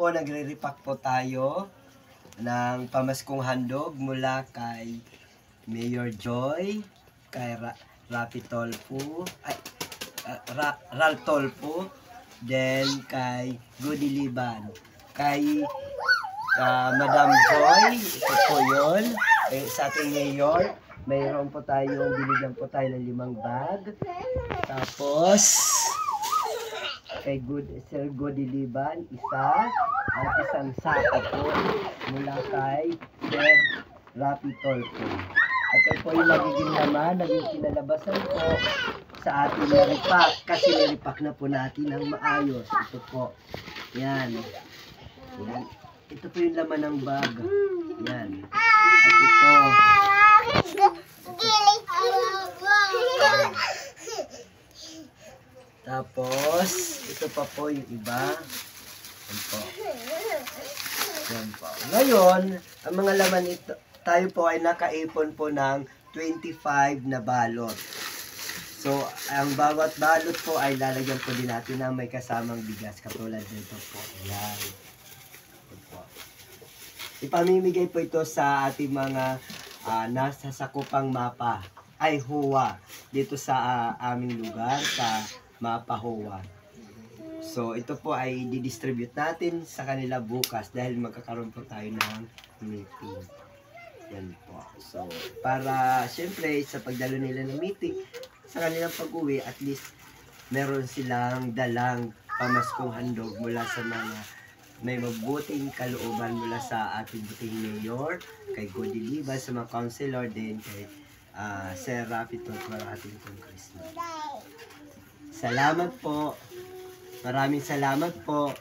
po, nagre-repack po tayo ng pamaskong handog mula kay Mayor Joy, kay Rapi Tolpo, Ral Tolpo, then kay Goody Liban, kay Madam Joy, ito po yun, sa ating Mayor. Mayroon po tayong, binigyan po tayo ng 5 bag. Tapos, kay Sir Goody Liban, isa. At isang sako po mula kay Sir Rapi Tolpo. At ito po yung magiging laman, naging kinalabasan po sa ating repack. Kasi repack na po natin ng maayos. Ito po. Yan. Yan. Ito po yung laman ng bag. Yan. At ito. Tapos, ito pa po yung iba. Yan po. Yan po. Ngayon, ang mga laman ito, tayo po ay nakaipon po ng 25 na balot. So, ang bawat balot po ay lalagyan po din natin na may kasamang bigas. Katulad nito po. Yan. Ito po. Ipamimigay po ito sa ating mga nasa sakupang mapa. Ay, HOA. Dito sa aming lugar, sa Mapa HOA. So, ito po ay didistribute natin sa kanila bukas dahil magkakaroon po tayo ng meeting. Yan po. So, para siyempre sa pagdalo nila ng meeting, sa kanilang pag-uwi, at least meron silang dalang pamaskong handog mula sa mga may mabuting kalooban mula sa ating buting mayor, kay Goody Liban, sa mga councilor din, kay Sir Rapi Tolpo, ating congressman. Salamat po. Maraming salamat po.